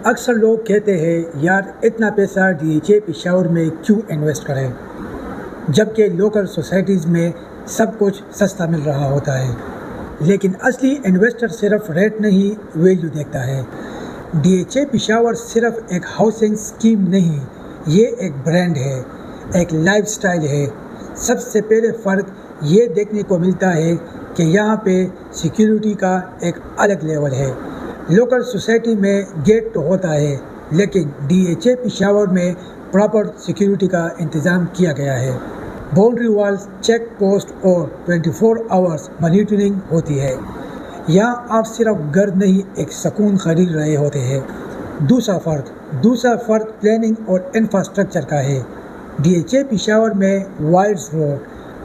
اکثر لوگ کہتے ہیں یار اتنا پیسہ DHA پشاور میں کیوں انویسٹ کریں، جبکہ لوکل سوسائٹیز میں سب کچھ سستا مل رہا ہوتا ہے۔ لیکن اصلی انویسٹر صرف ریٹ نہیں، ویلیو دیکھتا ہے۔ DHA پشاور صرف ایک ہاؤسنگ اسکیم نہیں، یہ ایک برانڈ ہے، ایک لائف سٹائل ہے۔ سب سے پہلے فرق یہ دیکھنے کو ملتا ہے کہ یہاں پہ سیکیورٹی کا ایک الگ لیول ہے۔ لوکل سوسائٹی میں گیٹ تو ہوتا ہے، لیکن DHA پشاور میں پراپر سیکیورٹی کا انتظام کیا گیا ہے۔ باؤنڈری والز، چیک پوسٹ اور 24 آورز مانیٹرنگ ہوتی ہے۔ یہاں آپ صرف گھر نہیں، ایک سکون خرید رہے ہوتے ہیں۔ دوسرا فرق پلاننگ اور انفراسٹرکچر کا ہے۔ DHA پشاور میں wires road,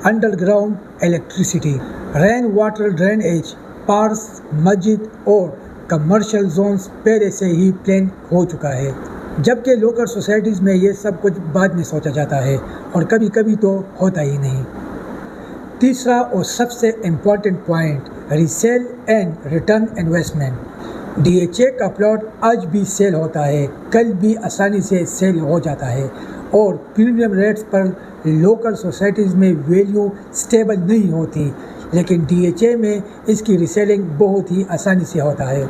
underground electricity, rain water drainage, parks, مسجد اور کمرشل زونز پہلے سے ہی پلان ہو چکا ہے، جبکہ لوکل سوسائٹیز میں یہ سب کچھ بعد میں سوچا جاتا ہے اور کبھی کبھی تو ہوتا ہی نہیں۔ تیسرا اور سب سے important point, resale and return investment. DHA کا پلاٹ آج بھی سیل ہوتا ہے، کل بھی آسانی سے سیل ہو جاتا ہے، اور پریمیم ریٹس پر لوکل سوسائٹیز میں ویلیو سٹیبل نہیں ہوتی، لیکن DHA میں اس کی ریسیلنگ بہت ہی آسانی سے ہوتا ہے۔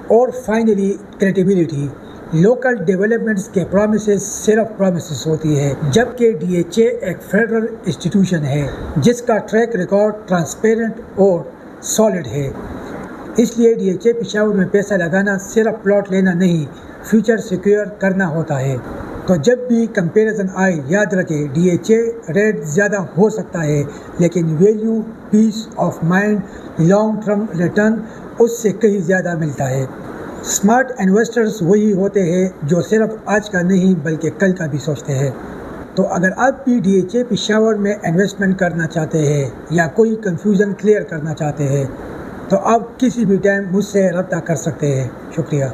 اور فائنلی کریڈیبلٹی، لوکل ڈیولپمنٹس کے پرومسز صرف پرومسز ہوتی ہے، جبکہ DHA ایک فیڈرل انسٹیٹیوشن ہے جس کا ٹریک ریکارڈ ٹرانسپیرنٹ اور سالڈ ہے۔ اس لیے DHA پشاور میں پیسہ لگانا صرف پلاٹ لینا نہیں، فیوچر سیکیور کرنا ہوتا ہے۔ تو جب بھی کمپیریزن آئے، یاد رکھیں DHA ریٹ زیادہ ہو سکتا ہے، لیکن value, piece of mind, long term return اس سے کہیں زیادہ ملتا ہے۔ اسمارٹ انویسٹرز وہی ہوتے ہیں جو صرف آج کا نہیں بلکہ کل کا بھی سوچتے ہیں۔ تو اگر آپ بھی DHA پشاور میں انویسٹمنٹ کرنا چاہتے ہیں یا کوئی کنفیوژن کلیئر کرنا چاہتے ہیں تو آپ کسی بھی ٹائم مجھ سے رابطہ کر سکتے ہیں۔ شکریہ۔